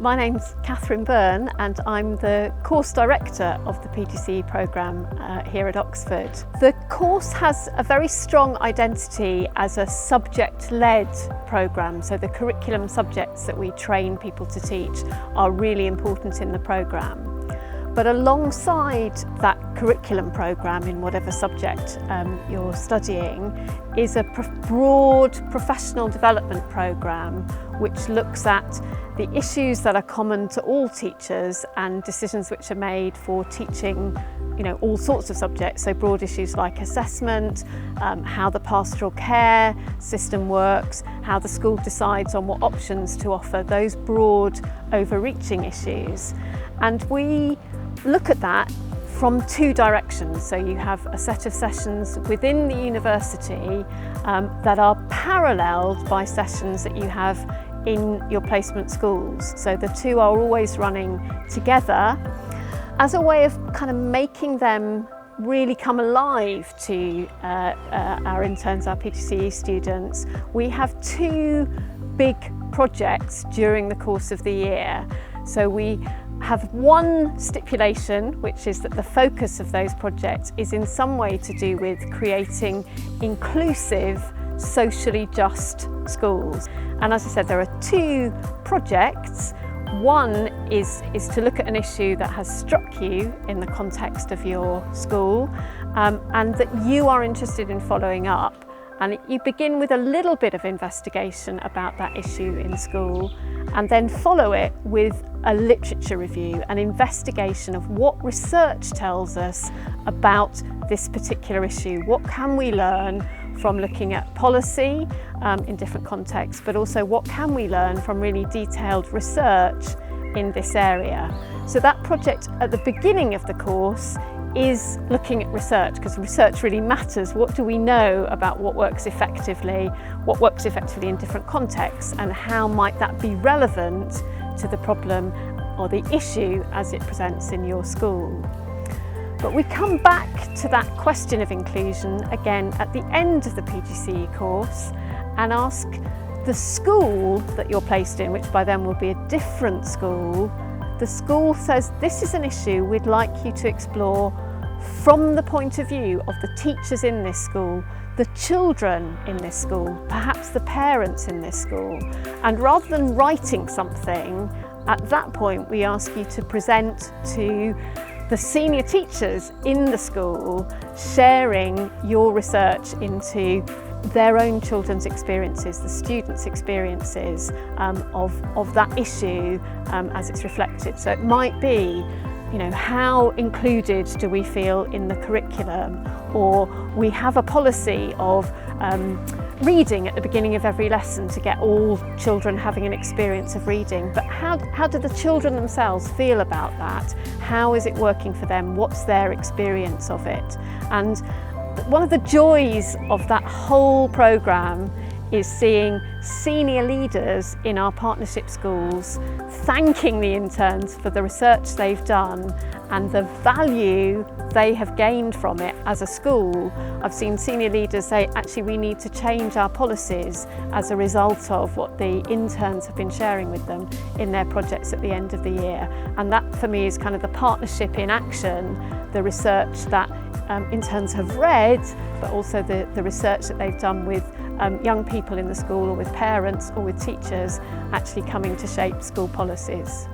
My name's Katharine and I'm the course director of the PGCE programme here at Oxford. The course has a very strong identity as a subject-led programme, so the curriculum subjects that we train people to teach are really important in the programme. But alongside that curriculum programme in whatever subject you're studying is a broad professional development programme which looks at the issues that are common to all teachers and decisions which are made for teaching all sorts of subjects, so broad issues like assessment, how the pastoral care system works, how the school decides on what options to offer, those broad overreaching issues. And we look at that from two directions. So you have a set of sessions within the university that are paralleled by sessions that you have in your placement schools. So the two are always running together as a way of kind of making them really come alive to our interns, our PGCE students. We have two big projects during the course of the year. So we have one stipulation, which is that the focus of those projects is in some way to do with creating inclusive, socially just schools. And as I said, there are two projects. One is to look at an issue that has struck you in the context of your school and that you are interested in following up. And you begin with a little bit of investigation about that issue in school and then follow it with a literature review, an investigation of what research tells us about this particular issue. What can we learn from looking at policy in different contexts, but also what can we learn from really detailed research in this area. So that project at the beginning of the course is looking at research, because research really matters. What do we know about what works effectively in different contexts, and how might that be relevant to the problem or the issue as it presents in your school. But we come back to that question of inclusion again at the end of the PGCE course and ask the school that you're placed in, which by then will be a different school. The school says, this is an issue we'd like you to explore from the point of view of the teachers in this school, the children in this school, perhaps the parents in this school. And rather than writing something, at that point we ask you to present to the senior teachers in the school, sharing your research into their own children's experiences, the students' experiences of that issue as it's reflected. So it might be, how included do we feel in the curriculum? Or we have a policy of reading at the beginning of every lesson to get all children having an experience of reading. But how do the children themselves feel about that? How is it working for them? What's their experience of it? And one of the joys of that whole programme is seeing senior leaders in our partnership schools thanking the interns for the research they've done and the value they have gained from it as a school. I've seen senior leaders say, actually, we need to change our policies as a result of what the interns have been sharing with them in their projects at the end of the year. And that for me is kind of the partnership in action, the research that interns have read, but also the research that they've done with young people in the school or with parents or with teachers actually coming to shape school policies.